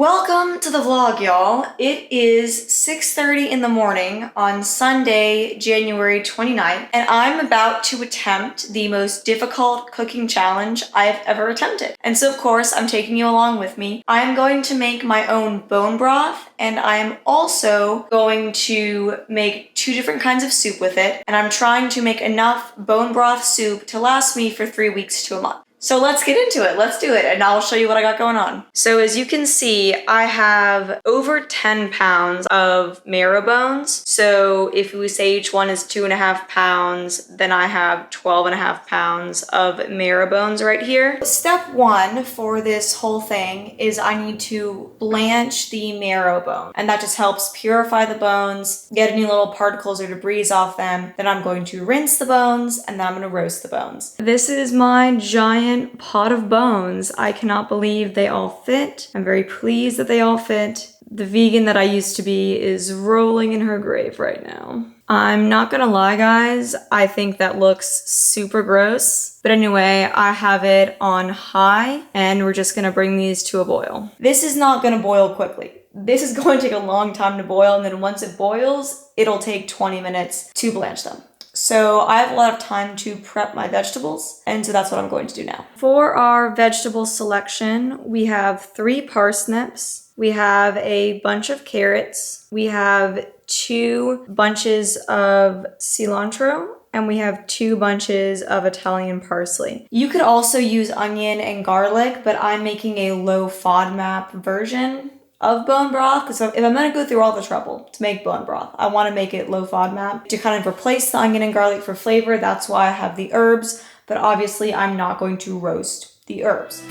Welcome to the vlog, y'all. It is 6:30 in the morning on Sunday, January 29th, and I'm about to attempt the most difficult cooking challenge I've ever attempted. And so, of course, I'm taking you along with me. I'm going to make my own bone broth, and I'm also going to make 2 different kinds of soup with it, and I'm trying to make enough bone broth soup to last me for 3 weeks to a month. So let's get into it. Let's do it, and I'll show you what I got going on. So as you can see, I have over 10 pounds of marrow bones. So if we say each one is 2.5 pounds, then I have 12.5 pounds of marrow bones right here. Step 1 for this whole thing is I need to blanch the marrow bone, and that just helps purify the bones, get any little particles or debris off them. Then I'm going to rinse the bones, and then I'm going to roast the bones. This is my giant pot of bones. I cannot believe they all fit. I'm very pleased that they all fit. The vegan that I used to be is rolling in her grave right now. I'm not gonna lie, guys, I think that looks super gross. But anyway, I have it on high, and we're just gonna bring these to a boil. This is not gonna boil quickly. This is going to take a long time to boil, and then once it boils, it'll take 20 minutes to blanch them. So I have a lot of time to prep my vegetables, and so that's what I'm going to do now. For our vegetable selection, we have 3 parsnips, we have a bunch of carrots, we have 2 bunches of cilantro, and we have 2 bunches of Italian parsley. You could also use onion and garlic, but I'm making a low FODMAP version of bone broth, because if I'm gonna go through all the trouble to make bone broth, I wanna make it low FODMAP to kind of replace the onion and garlic for flavor. That's why I have the herbs, but obviously I'm not going to roast the herbs.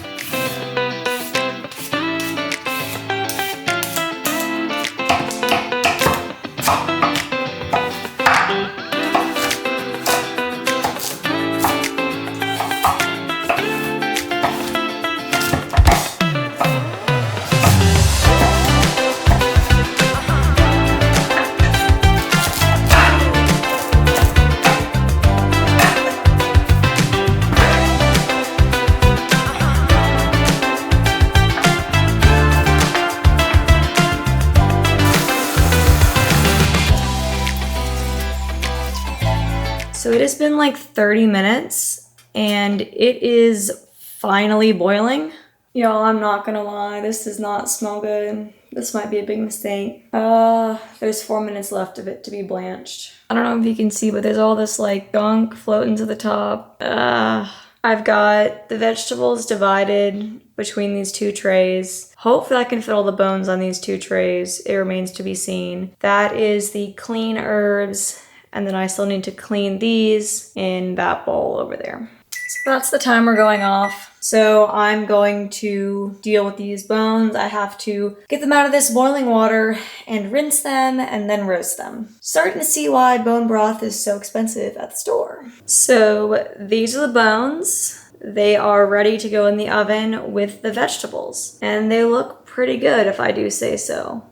So it has been like 30 minutes and it is finally boiling. Y'all, I'm not gonna lie, this does not smell good. This might be a big mistake. There's 4 minutes left of it to be blanched. I don't know if you can see, but there's all this like gunk floating to the top. I've got the vegetables divided between these 2 trays. Hopefully I can fit all the bones on these 2 trays. It remains to be seen. That is the clean herbs. And then I still need to clean these in that bowl over there. So that's the timer going off. So I'm going to deal with these bones. I have to get them out of this boiling water and rinse them and then roast them. Starting to see why bone broth is so expensive at the store. So these are the bones. They are ready to go in the oven with the vegetables. And they look pretty good, if I do say so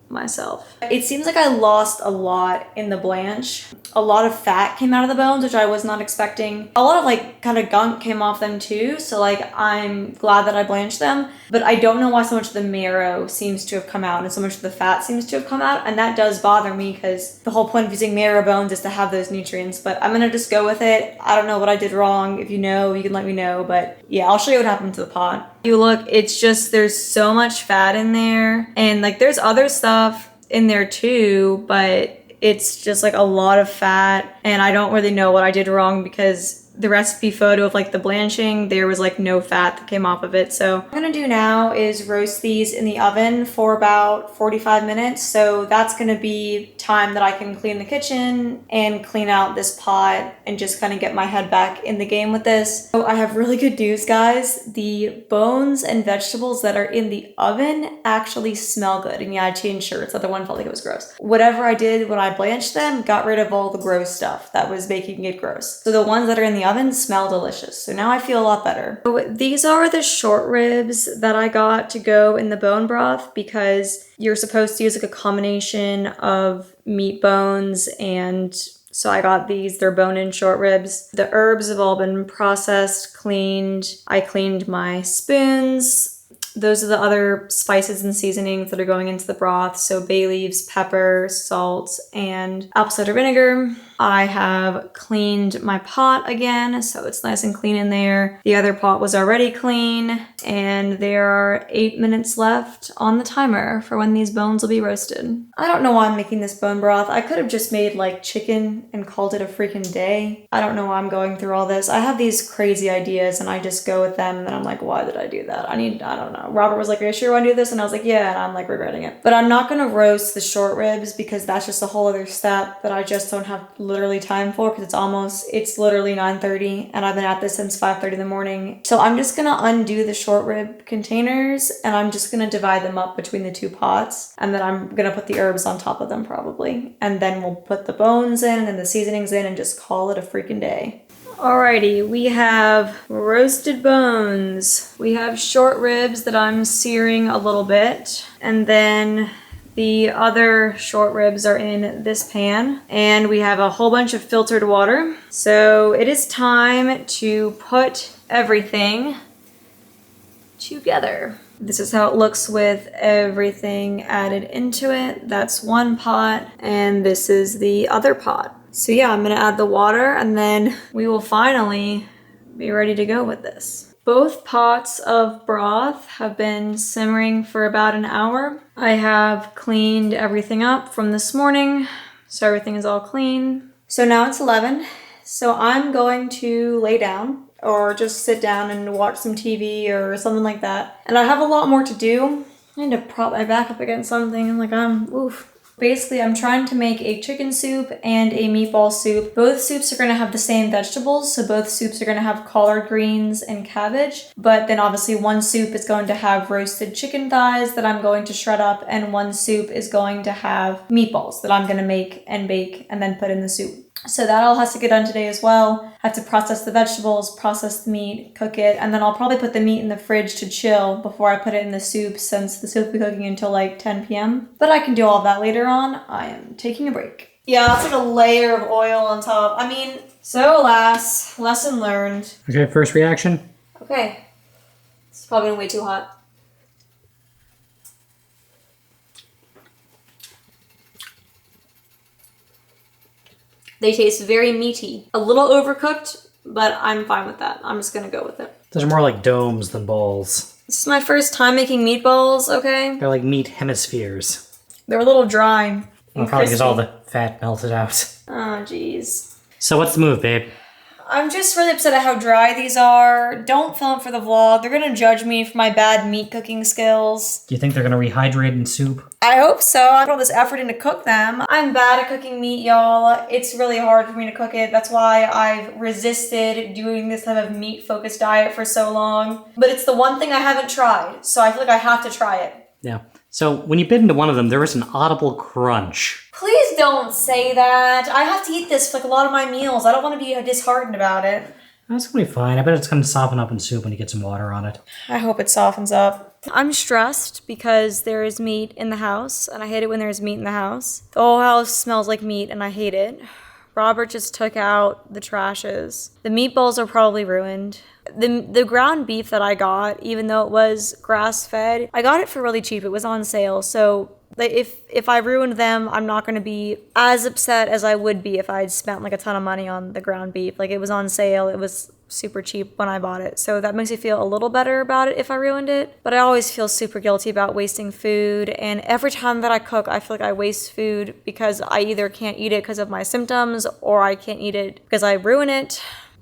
myself. It seems like I lost a lot in the blanch. A lot of fat came out of the bones, which I was not expecting. A lot of like kind of gunk came off them too, so like I'm glad that I blanched them, but I don't know why so much of the marrow seems to have come out and so much of the fat seems to have come out, and that does bother me because the whole point of using marrow bones is to have those nutrients, but I'm gonna just go with it. I don't know what I did wrong. If you know, you can let me know, but yeah, I'll show you what happened to the pot. You look, it's just, there's so much fat in there, and like there's other stuff in there too, but it's just like a lot of fat, and I don't really know what I did wrong because the recipe photo of like the blanching, there was like no fat that came off of it. So what I'm gonna do now is roast these in the oven for about 45 minutes. So that's gonna be time that I can clean the kitchen and clean out this pot and just kind of get my head back in the game with this. So I have really good news, guys. The bones and vegetables that are in the oven actually smell good. And yeah, I changed shirts. The other one felt like it was gross. Whatever I did when I blanched them got rid of all the gross stuff that was making it gross. So the ones that are in the oven smell delicious. So now I feel a lot better. So these are the short ribs that I got to go in the bone broth because you're supposed to use like a combination of meat bones, and so I got these. They're bone-in short ribs. The herbs have all been processed, cleaned. I cleaned my spoons. Those are the other spices and seasonings that are going into the broth. So bay leaves, pepper, salt, and apple cider vinegar. I have cleaned my pot again, so it's nice and clean in there. The other pot was already clean, and there are 8 minutes left on the timer for when these bones will be roasted. I don't know why I'm making this bone broth. I could have just made like chicken and called it a freaking day. I don't know why I'm going through all this. I have these crazy ideas and I just go with them, and then I'm like, why did I do that? I don't know. Robert was like, are you sure you want to do this? And I was like, yeah, and I'm like regretting it. But I'm not gonna roast the short ribs because that's just a whole other step that I just don't have literally time for, because it's literally 9:30 and I've been at this since 5:30 in the morning. So I'm just gonna undo the short rib containers and I'm just gonna divide them up between the two pots, and then I'm gonna put the herbs on top of them probably. And then we'll put the bones in and then the seasonings in and just call it a freaking day. Alrighty, we have roasted bones. We have short ribs that I'm searing a little bit, and then the other short ribs are in this pan, and we have a whole bunch of filtered water. So it is time to put everything together. This is how it looks with everything added into it. That's one pot, and this is the other pot. So yeah, I'm gonna add the water and then we will finally be ready to go with this. Both pots of broth have been simmering for about an hour. I have cleaned everything up from this morning, so everything is all clean. So now it's 11, so I'm going to lay down or just sit down and watch some TV or something like that. And I have a lot more to do. I need to prop my back up against something and oof. Basically, I'm trying to make a chicken soup and a meatball soup. Both soups are gonna have the same vegetables, so both soups are gonna have collard greens and cabbage, but then obviously one soup is going to have roasted chicken thighs that I'm going to shred up, and one soup is going to have meatballs that I'm gonna make and bake and then put in the soup. So that all has to get done today as well. I have to process the vegetables, process the meat, cook it, and then I'll probably put the meat in the fridge to chill before I put it in the soup, since the soup will be cooking until like 10 p.m. But I can do all of that later on. I am taking a break. Yeah, it's like a layer of oil on top. So alas, lesson learned. Okay, first reaction? Okay. It's probably way too hot. They taste very meaty. A little overcooked, but I'm fine with that. I'm just gonna go with it. Those are more like domes than balls. This is my first time making meatballs, okay? They're like meat hemispheres. They're a little dry. Well, probably because all the fat melted out. Oh, jeez. So what's the move, babe? I'm just really upset at how dry these are. Don't film it for the vlog. They're gonna judge me for my bad meat cooking skills. Do you think they're gonna rehydrate in soup? I hope so. I put all this effort in to cook them. I'm bad at cooking meat, y'all. It's really hard for me to cook it. That's why I've resisted doing this type of meat-focused diet for so long. But it's the one thing I haven't tried, so I feel like I have to try it. Yeah. So when you bit into one of them, there was an audible crunch. Please don't say that. I have to eat this for like a lot of my meals. I don't want to be disheartened about it. That's gonna be fine. I bet it's gonna soften up in soup when you get some water on it. I hope it softens up. I'm stressed because there is meat in the house, and I hate it when there's meat in the house. The whole house smells like meat, and I hate it. Robert just took out the trashes. The meatballs are probably ruined. The ground beef that I got, even though it was grass-fed, I got it for really cheap. It was on sale, so if I ruined them, I'm not going to be as upset as I would be if I had spent like a ton of money on the ground beef. Like, it was on sale. It was super cheap when I bought it. So that makes me feel a little better about it if I ruined it. But I always feel super guilty about wasting food. And every time that I cook, I feel like I waste food because I either can't eat it because of my symptoms or I can't eat it because I ruin it.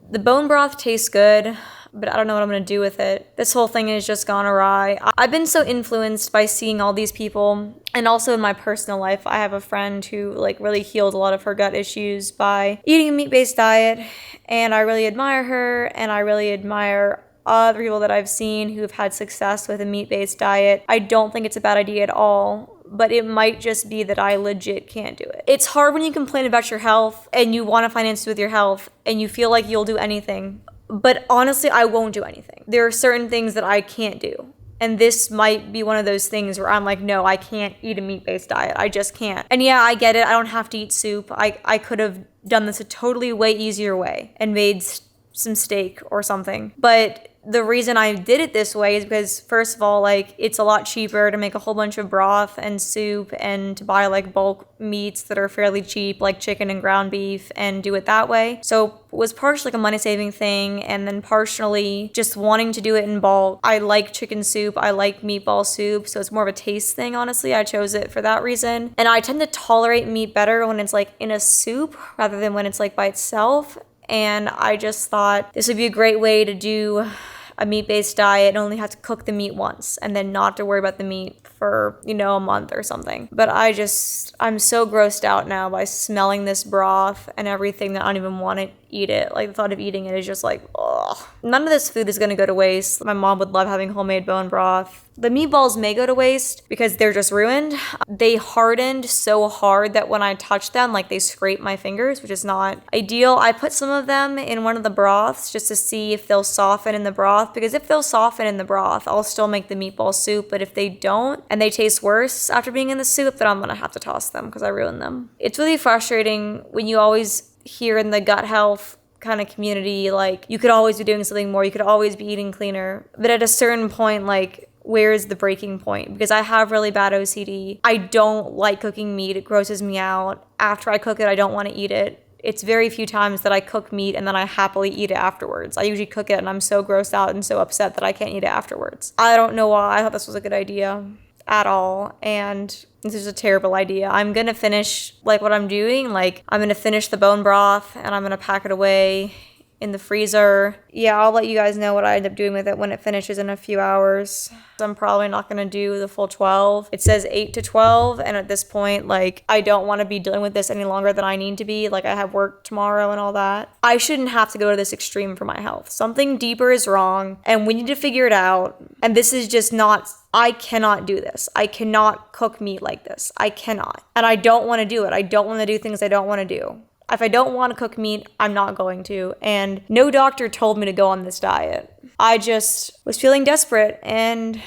The bone broth tastes good, but I don't know what I'm gonna do with it. This whole thing has just gone awry. I've been so influenced by seeing all these people, and also in my personal life, I have a friend who like really healed a lot of her gut issues by eating a meat-based diet, and I really admire her, and I really admire other people that I've seen who've had success with a meat-based diet. I don't think it's a bad idea at all, but it might just be that I legit can't do it. It's hard when you complain about your health and you want to finance with your health and you feel like you'll do anything. But honestly, I won't do anything. There are certain things that I can't do. And this might be one of those things where I'm like, no, I can't eat a meat-based diet. I just can't. And yeah, I get it. I don't have to eat soup. I could have done this a totally way easier way and made some steak or something. But the reason I did it this way is because, first of all, like, it's a lot cheaper to make a whole bunch of broth and soup and to buy like bulk meats that are fairly cheap, like chicken and ground beef, and do it that way. So it was partially like a money saving thing, and then partially just wanting to do it in bulk. I like chicken soup, I like meatball soup, so it's more of a taste thing, honestly. I chose it for that reason. And I tend to tolerate meat better when it's like in a soup rather than when it's like by itself. And I just thought this would be a great way to do a meat-based diet and only have to cook the meat once and then not have to worry about the meat for, you know, a month or something. But I'm so grossed out now by smelling this broth and everything that I don't even want to eat it. Like, the thought of eating it is just like, ugh. None of this food is going to go to waste. My mom would love having homemade bone broth. The meatballs may go to waste because they're just ruined. They hardened so hard that when I touch them, like, they scrape my fingers, which is not ideal. I put some of them in one of the broths just to see if they'll soften in the broth, because if they'll soften in the broth, I'll still make the meatball soup. But if they don't and they taste worse after being in the soup, then I'm going to have to toss them because I ruined them. It's really frustrating when you always hear in the gut health kind of community, like, you could always be doing something more, you could always be eating cleaner. But at a certain point, like, where is the breaking point? Because I have really bad OCD. I don't like cooking meat. It grosses me out. After I cook it, I don't want to eat it. It's very few times that I cook meat and then I happily eat it afterwards. I usually cook it and I'm so grossed out and so upset that I can't eat it afterwards. I don't know why I thought this was a good idea at all, and this is a terrible idea. I'm gonna finish like what I'm doing. Like, I'm gonna finish the bone broth and I'm gonna pack it away in the freezer. Yeah, I'll let you guys know what I end up doing with it when it finishes in a few hours. I'm probably not gonna do the full 12. It says 8 to 12, and at this point, like, I don't want to be dealing with this any longer than I need to be. Like, I have work tomorrow and all that. I shouldn't have to go to this extreme for my health. Something deeper is wrong, and we need to figure it out. And this is just not, I cannot do this. I cannot cook meat like this. I cannot. And I don't want to do it. I don't want to do things I don't want to do. If I don't want to cook meat, I'm not going to. And no doctor told me to go on this diet. I just was feeling desperate, and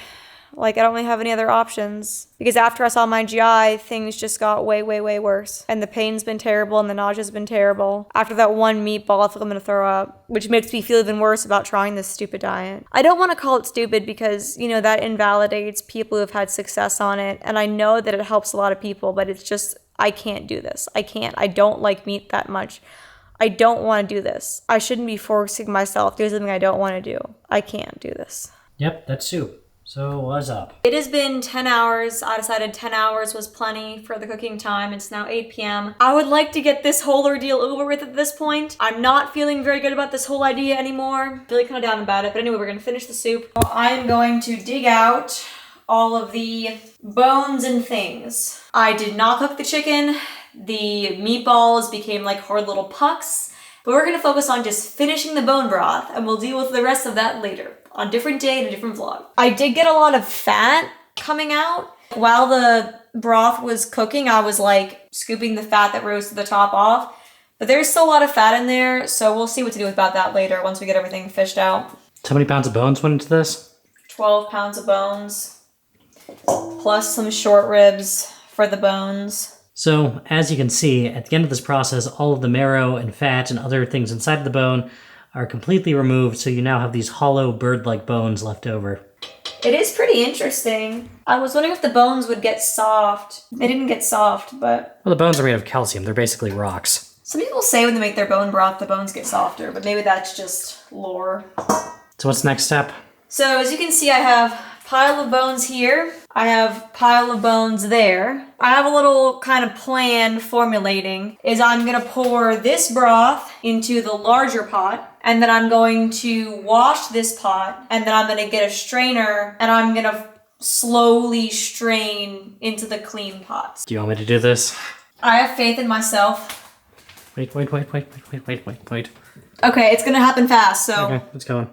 like, I don't really have any other options. Because after I saw my GI, things just got way, way, way worse. And the pain's been terrible and the nausea's been terrible. After that one meatball, I feel I'm gonna throw up, which makes me feel even worse about trying this stupid diet. I don't want to call it stupid because, you know, that invalidates people who have had success on it. And I know that it helps a lot of people, but it's just, I can't do this. I can't. I don't like meat that much. I don't want to do this. I shouldn't be forcing myself to do something I don't want to do. I can't do this. Yep, that's soup. So what's up? It has been 10 hours. I decided 10 hours was plenty for the cooking time. It's now 8 p.m. I would like to get this whole ordeal over with at this point. I'm not feeling very good about this whole idea anymore. Feeling kind of down about it. But anyway, we're going to finish the soup. I am going to dig out all of the bones and things. I did not cook the chicken. The meatballs became like hard little pucks. But we're going to focus on just finishing the bone broth, and we'll deal with the rest of that later, on a different day in a different vlog. I did get a lot of fat coming out. While the broth was cooking, I was like scooping the fat that rose to the top off. But there's still a lot of fat in there, so we'll see what to do about that later once we get everything fished out. How many pounds of bones went into this? 12 pounds of bones, plus some short ribs for the bones. So, as you can see, at the end of this process, all of the marrow and fat and other things inside of the bone are completely removed, so you now have these hollow bird-like bones left over. It is pretty interesting. I was wondering if the bones would get soft. They didn't get soft, but... Well, the bones are made of calcium. They're basically rocks. Some people say when they make their bone broth, the bones get softer, but maybe that's just lore. So what's the next step? So as you can see, I have pile of bones here. I have pile of bones there. I have a little kind of plan formulating, is I'm gonna pour this broth into the larger pot, and then I'm going to wash this pot, and then I'm gonna get a strainer, and I'm gonna slowly strain into the clean pots. Do you want me to do this? I have faith in myself. Wait. Okay, Okay, it's gonna happen fast, so. Okay, let's go on.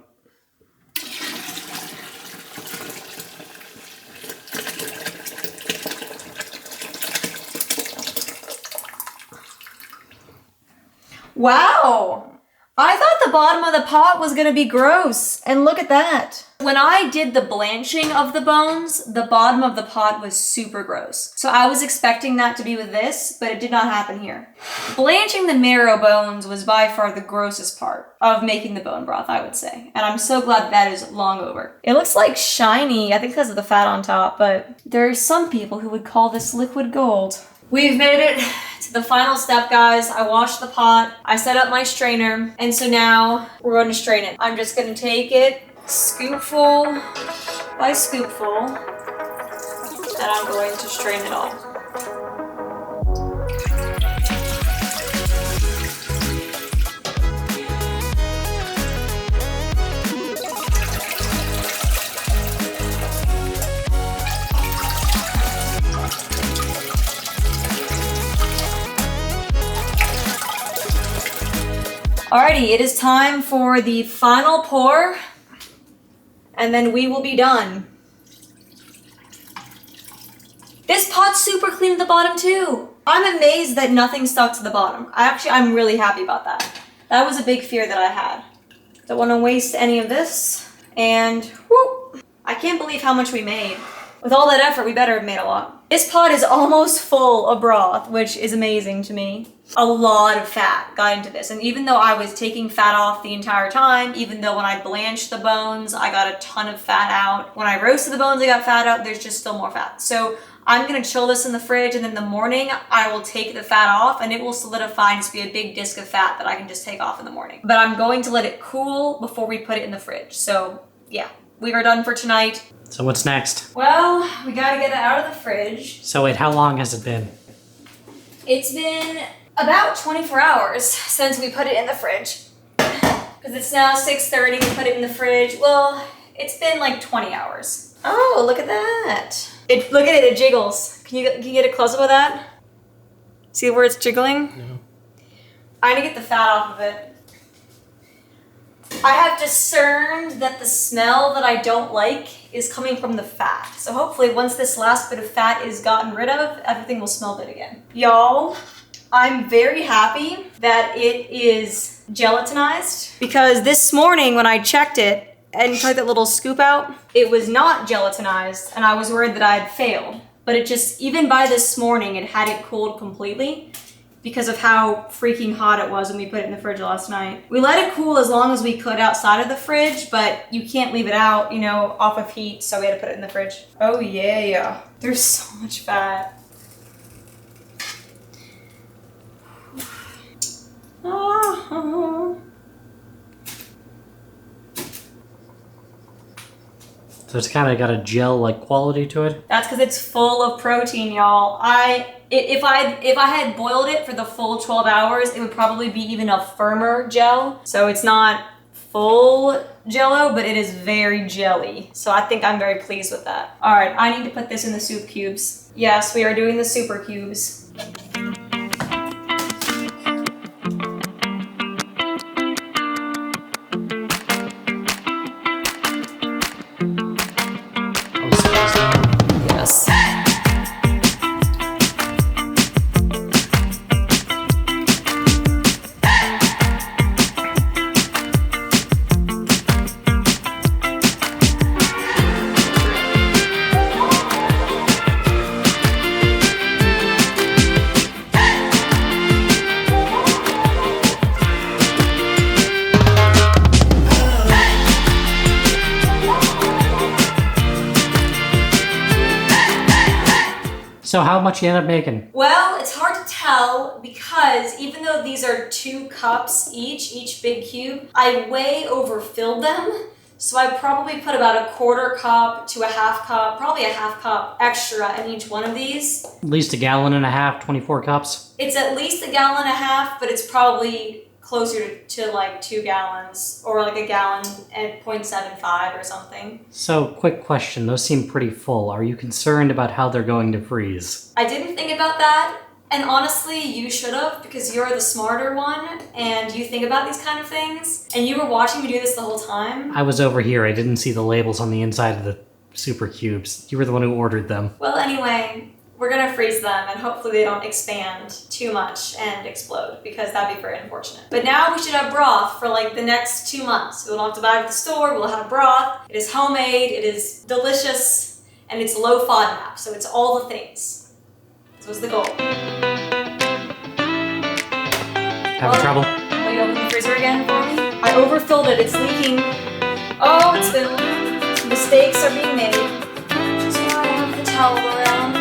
Wow! I thought the bottom of the pot was gonna be gross, and look at that. When I did the blanching of the bones, the bottom of the pot was super gross. So I was expecting that to be with this, but it did not happen here. Blanching the marrow bones was by far the grossest part of making the bone broth, I would say. And I'm so glad that is long over. It looks like shiny, I think because of the fat on top, but there are some people who would call this liquid gold. We've made it to the final step, guys. I washed the pot, I set up my strainer, and so now we're going to strain it. I'm just going to take it scoopful by scoopful, and I'm going to strain it all. Alrighty, it is time for the final pour, and then we will be done. This pot's super clean at the bottom too. I'm amazed that nothing stuck to the bottom. I'm really happy about that. That was a big fear that I had. Don't want to waste any of this, and whoop, I can't believe how much we made. With all that effort, we better have made a lot. This pot is almost full of broth, which is amazing to me. A lot of fat got into this, and even though I was taking fat off the entire time, even though when I blanched the bones, I got a ton of fat out. When I roasted the bones, I got fat out. There's just still more fat. So I'm gonna chill this in the fridge, and then in the morning, I will take the fat off, and it will solidify and just be a big disc of fat that I can just take off in the morning. But I'm going to let it cool before we put it in the fridge. So yeah, we are done for tonight. So what's next? Well, we gotta get it out of the fridge. So wait, how long has it been? It's been about 24 hours since we put it in the fridge. Because it's now 6:30, we put it in the fridge. Well, it's been like 20 hours. Oh, look at that. Look at it, it jiggles. Can you get a close-up of that? See where it's jiggling? No. I'm gonna get the fat off of it. I have discerned that the smell that I don't like is coming from the fat. So hopefully once this last bit of fat is gotten rid of, everything will smell good again. Y'all, I'm very happy that it is gelatinized, because this morning when I checked it and took that little scoop out, it was not gelatinized, and I was worried that I had failed. But it just, even by this morning, it hadn't cooled completely, because of how freaking hot it was when we put it in the fridge last night. We let it cool as long as we could outside of the fridge, but you can't leave it out, you know, off of heat, so we had to put it in the fridge. Oh yeah, there's so much fat. Oh. So it's kind of got a gel-like quality to it? That's because it's full of protein, y'all. If I had boiled it for the full 12 hours, it would probably be even a firmer gel. So it's not full jello, but it is very jelly. So I think I'm very pleased with that. All right, I need to put this in the soup cubes. Yes, we are doing the super cubes. Yes. So how much you end up making? Well, it's hard to tell because even though these are 2 cups each big cube, I way overfilled them. So I probably put about a 1/4 cup to a 1/2 cup, probably a 1/2 cup extra in each one of these. At least 1.5 gallons, 24 cups? It's at least 1.5 gallons, but it's probably closer to like 2 gallons or like 1 gallon and 0.75 or something. So, quick question. Those seem pretty full. Are you concerned about how they're going to freeze? I didn't think about that. And honestly, you should have, because you're the smarter one and you think about these kind of things. And you were watching me do this the whole time. I was over here. I didn't see the labels on the inside of the super cubes. You were the one who ordered them. Well, anyway, We're gonna freeze them and hopefully they don't expand too much and explode because that'd be very unfortunate. But now we should have broth for like the next 2 months. We don't have to buy it at the store, we'll have broth. It is homemade, it is delicious, and it's low FODMAP, so it's all the things. This was the goal. Having trouble? Will you open the freezer again for me? I overfilled it, it's leaking. Oh, it's been, mistakes are being made. Just want to have the towel around.